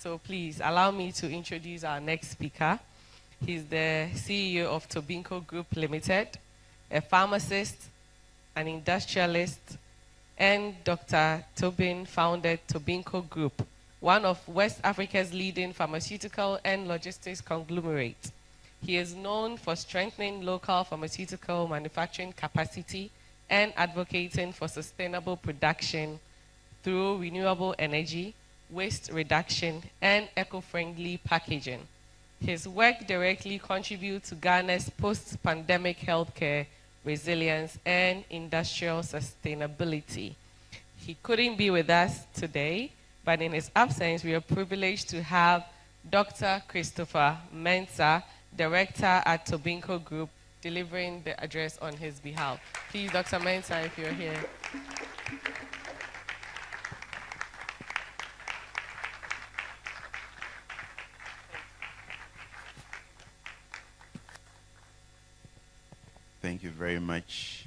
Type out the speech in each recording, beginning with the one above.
So please allow me to introduce our next speaker. He's the CEO of Tobinco Group Limited, a pharmacist, an industrialist, and Dr. Tobin founded Tobinco Group, one of West Africa's leading pharmaceutical and logistics conglomerates. He is known for strengthening local pharmaceutical manufacturing capacity and advocating for sustainable production through renewable energy, waste reduction, and eco-friendly packaging. His work directly contributes to Ghana's post-pandemic healthcare resilience and industrial sustainability. He couldn't be with us today, but in his absence, we are privileged to have Dr. Christopher Mensah, Director at Tobinco Group, delivering the address on his behalf. Please, Dr. Mensah, if you're here. Thank you very much.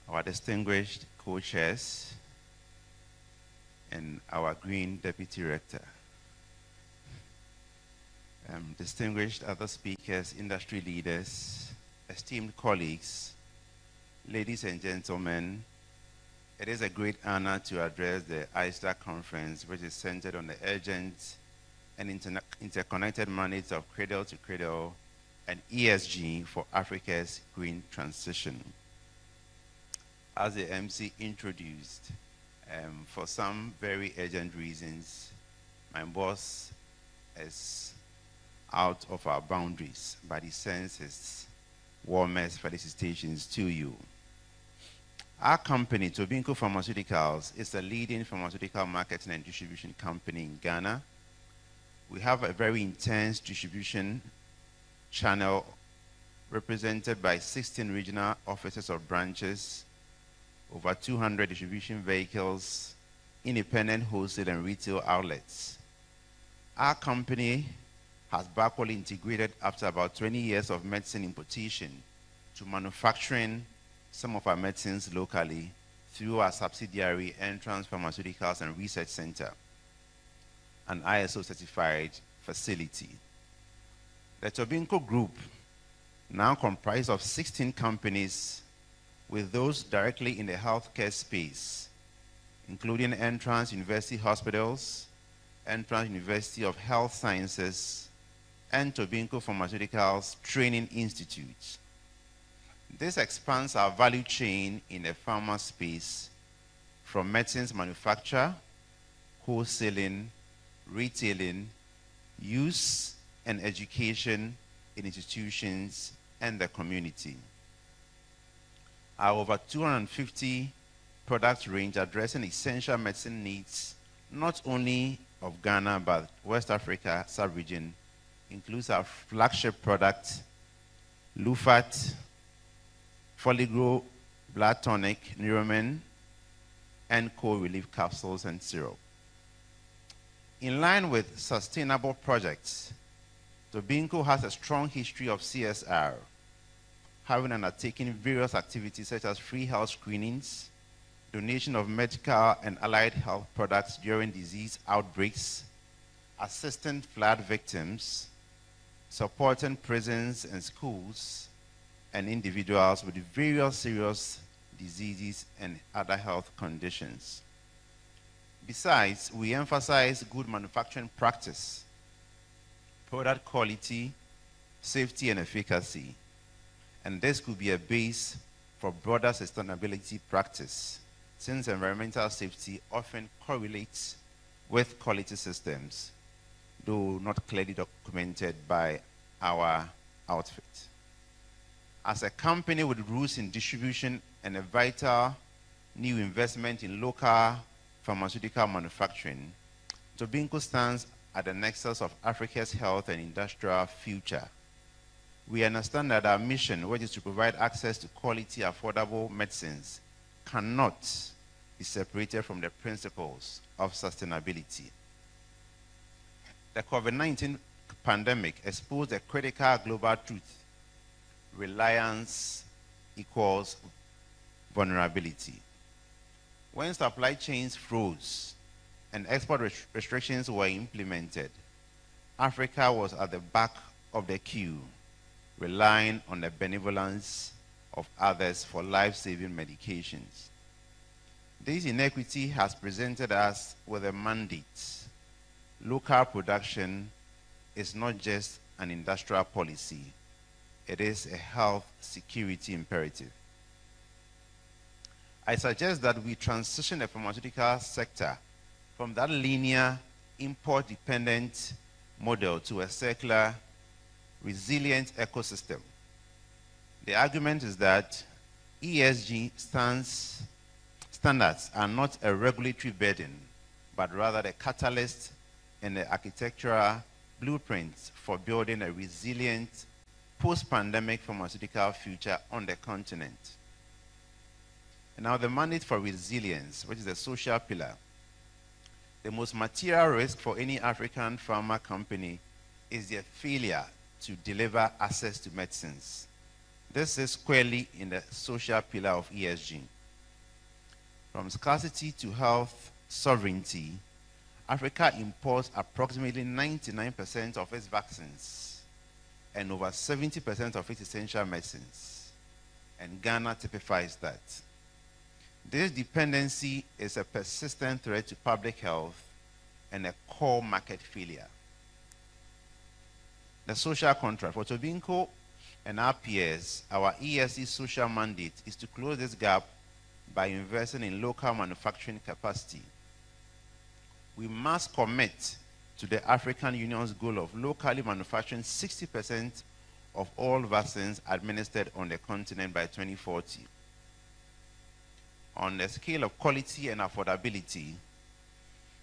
Our distinguished co-chairs and our Green Deputy Rector. Distinguished other speakers, industry leaders, esteemed colleagues, ladies and gentlemen, it is a great honor to address the Icesda conference, which is centered on the urgent and interconnected mandates of cradle to cradle and ESG for Africa's green transition. As the MC introduced, for some very urgent reasons, my boss is out of our boundaries, but he sends his warmest felicitations to you. Our company, Tobinco Pharmaceuticals, is a leading pharmaceutical marketing and distribution company in Ghana. We have a very intense distribution channel represented by 16 regional offices of branches, over 200 distribution vehicles, independent wholesale and retail outlets. Our company has backward integrated after about 20 years of medicine importation to manufacturing some of our medicines locally through our subsidiary Entrance Pharmaceuticals and Research Center, an ISO certified facility. The Tobinco Group now comprises of 16 companies, with those directly in the healthcare space, including Entrance University Hospitals, Entrance University of Health Sciences, and Tobinco Pharmaceuticals Training Institute. This expands our value chain in the pharma space from medicines manufacture, wholesaling, retailing, use, and education in institutions and the community. Our over 250 product range addressing essential medicine needs, not only of Ghana, but West Africa sub-region, includes our flagship product, Lufat, Foligro, Blood Tonic, Neuromen, and co-relief capsules and syrup. In line with sustainable projects, Tobinco has a strong history of CSR, having undertaken various activities such as free health screenings, donation of medical and allied health products during disease outbreaks, assisting flood victims, supporting prisons and schools, and individuals with various serious diseases and other health conditions. Besides, we emphasize good manufacturing practice, product quality, safety, and efficacy. And this could be a base for broader sustainability practice, since environmental safety often correlates with quality systems, though not clearly documented by our outfit. As a company with roots in distribution and a vital new investment in local pharmaceutical manufacturing, Tobinco stands at the nexus of Africa's health and industrial future. We understand that our mission, which is to provide access to quality, affordable medicines, cannot be separated from the principles of sustainability. The COVID-19 pandemic exposed a critical global truth: reliance equals vulnerability. When supply chains froze and export restrictions were implemented, Africa was at the back of the queue, relying on the benevolence of others for life-saving medications. This inequity has presented us with a mandate. Local production is not just an industrial policy, it is a health security imperative. I suggest that we transition the pharmaceutical sector from that linear, import-dependent model to a circular, resilient ecosystem. The argument is that ESG standards are not a regulatory burden, but rather the catalyst and the architectural blueprint for building a resilient, post-pandemic pharmaceutical future on the continent. And now the mandate for resilience, which is the social pillar. The most material risk for any African pharma company is their failure to deliver access to medicines. This is squarely in the social pillar of ESG. From scarcity to health sovereignty, Africa imports approximately 99% of its vaccines and over 70% of its essential medicines. And Ghana typifies that. This dependency is a persistent threat to public health and a core market failure. The social contract. For Tobinco and our peers, our ESG social mandate is to close this gap by investing in local manufacturing capacity. We must commit to the African Union's goal of locally manufacturing 60% of all vaccines administered on the continent by 2040. On the scale of quality and affordability,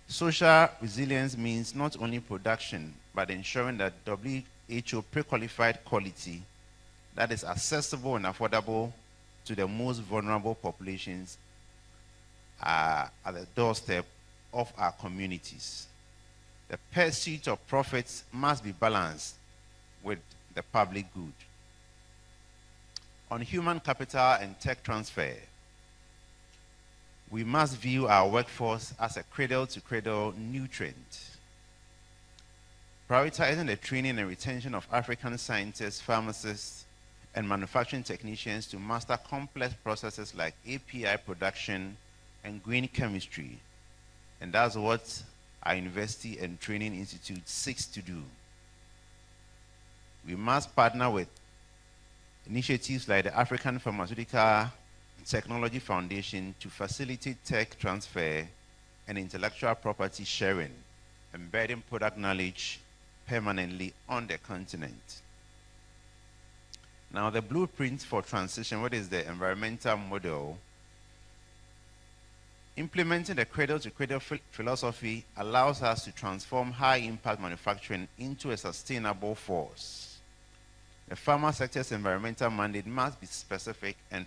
social resilience means not only production, but ensuring that WHO pre-qualified quality that is accessible and affordable to the most vulnerable populations are at the doorstep of our communities. The pursuit of profits must be balanced with the public good. On human capital and tech transfer, we must view our workforce as a cradle-to-cradle nutrient. Prioritizing the training and retention of African scientists, pharmacists, and manufacturing technicians to master complex processes like API production and green chemistry. And that's what our University and Training Institute seeks to do. We must partner with initiatives like the African Pharmaceutical Technology Foundation to facilitate tech transfer and intellectual property sharing, embedding product knowledge permanently on the continent. Now, the blueprint for transition, what is the environmental model? Implementing the cradle-to-cradle philosophy allows us to transform high-impact manufacturing into a sustainable force. The pharma sector's environmental mandate must be specific and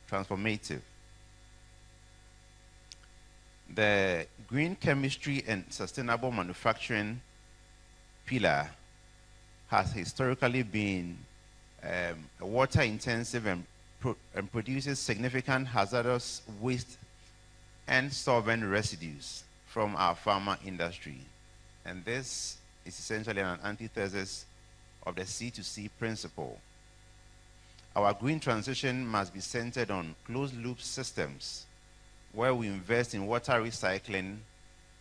transformative. The green chemistry and sustainable manufacturing pillar has historically been water-intensive and produces significant hazardous waste and solvent residues from our pharma industry. And this is essentially an antithesis of the C2C principle. Our green transition must be centered on closed-loop systems where we invest in water recycling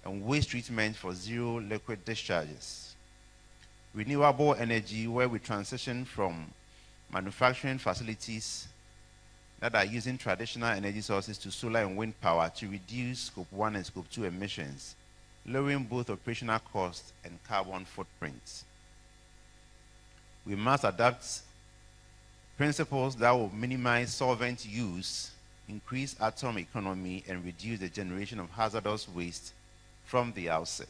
and waste treatment for zero liquid discharges. Renewable energy where we transition from manufacturing facilities that are using traditional energy sources to solar and wind power to reduce Scope 1 and Scope 2 emissions, lowering both operational costs and carbon footprints. We must adopt principles that will minimize solvent use, increase atom economy, and reduce the generation of hazardous waste from the outset.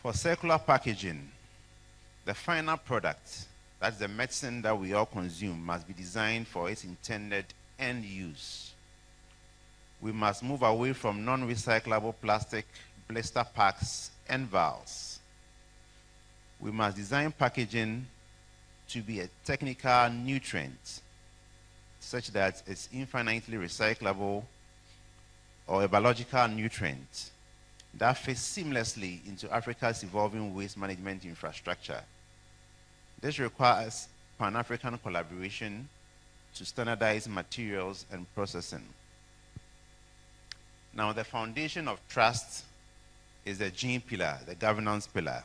For circular packaging, the final product, that's the medicine that we all consume, must be designed for its intended end use. We must move away from non-recyclable plastic blister packs and vials. We must design packaging to be a technical nutrient. such that it's infinitely recyclable or a biological nutrient that fits seamlessly into Africa's evolving waste management infrastructure. This requires Pan-African collaboration to standardize materials and processing. Now, the foundation of trust is the GIMPA pillar, the governance pillar.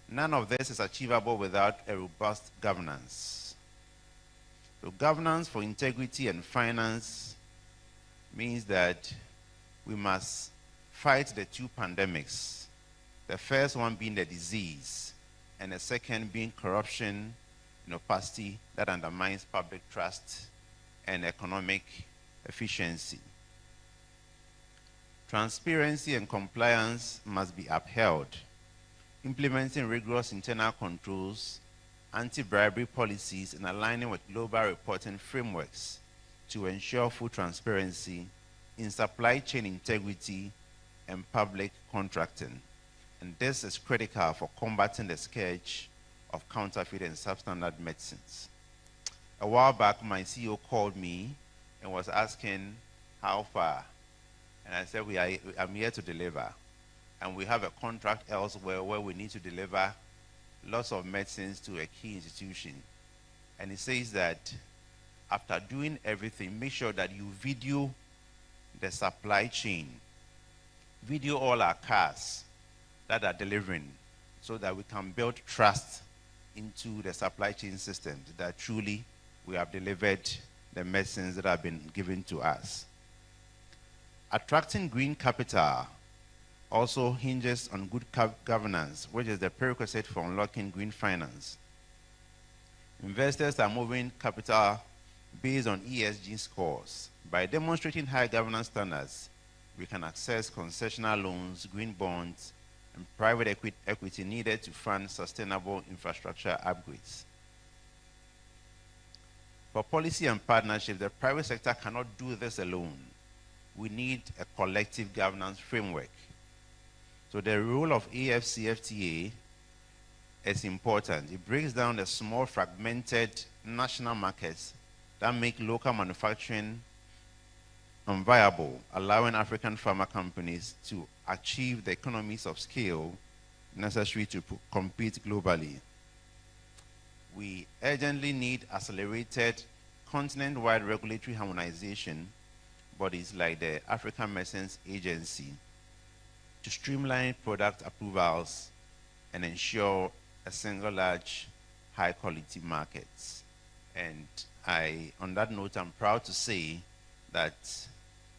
None of this is achievable without a robust governance. So governance for integrity and finance means that we must fight the two pandemics, the first one being the disease, and the second being corruption and opacity that undermines public trust and economic efficiency. Transparency and compliance must be upheld, implementing rigorous internal controls, anti-bribery policies, and aligning with global reporting frameworks to ensure full transparency in supply chain integrity and public contracting. And this is critical for combating the scourge of counterfeit and substandard medicines. A while back, my CEO called me and was asking how far. And I said, I'm here to deliver. And we have a contract elsewhere where we need to deliver lots of medicines to a key institution. And it says that after doing everything, make sure that you video the supply chain, video all our cars that are delivering, so that we can build trust into the supply chain systems that truly we have delivered the medicines that have been given to us. Attracting green capital also hinges on good governance, which is the prerequisite for unlocking green finance. Investors are moving capital based on ESG scores. By demonstrating high governance standards, we can access concessional loans, green bonds, and private equity needed to fund sustainable infrastructure upgrades. For policy and partnership, the private sector cannot do this alone. We need a collective governance framework. So the role of AFCFTA is important. It breaks down the small fragmented national markets that make local manufacturing unviable, allowing African pharma companies to achieve the economies of scale necessary to compete globally. We urgently need accelerated continent-wide regulatory harmonization bodies like the African Medicines Agency to streamline product approvals and ensure a single large high-quality market. And on that note, I'm proud to say that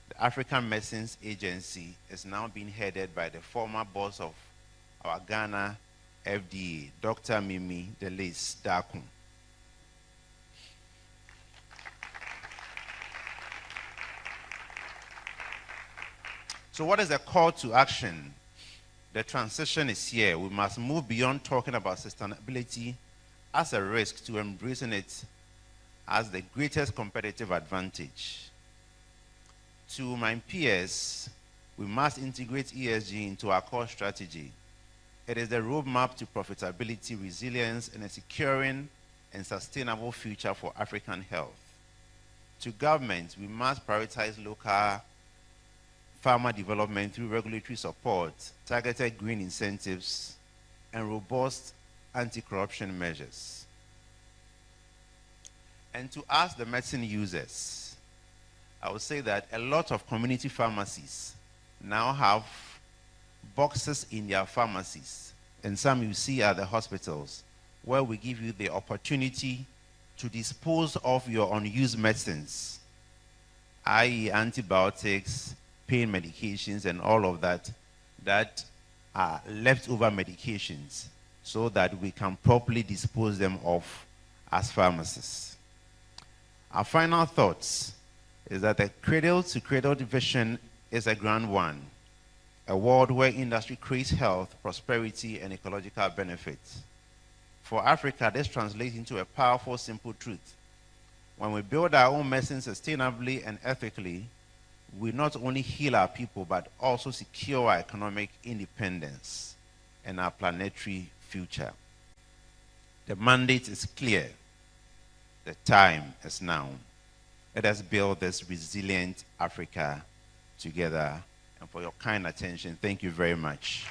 the African Medicines Agency is now being headed by the former boss of our Ghana FDA, Dr. Mimi Delis Dakum. So what is the call to action? The transition is here. We must move beyond talking about sustainability as a risk to embracing it as the greatest competitive advantage. To my peers, we must integrate ESG into our core strategy. It is the roadmap to profitability, resilience, and a securing and sustainable future for African health. To government, we must prioritize local pharma development through regulatory support, targeted green incentives, and robust anti-corruption measures. And to us, the medicine users, I would say that a lot of community pharmacies now have boxes in their pharmacies, and some you see at the hospitals, where we give you the opportunity to dispose of your unused medicines, i.e. antibiotics, pain medications, and all of that, that are leftover medications, so that we can properly dispose them of as pharmacists. Our final thoughts is that the cradle-to-cradle vision is a grand one, a world where industry creates health, prosperity, and ecological benefits. For Africa, this translates into a powerful, simple truth. When we build our own medicine sustainably and ethically, we not only heal our people, but also secure our economic independence and our planetary future. The mandate is clear. The time is now. Let us build this resilient Africa together. And for your kind attention, thank you very much.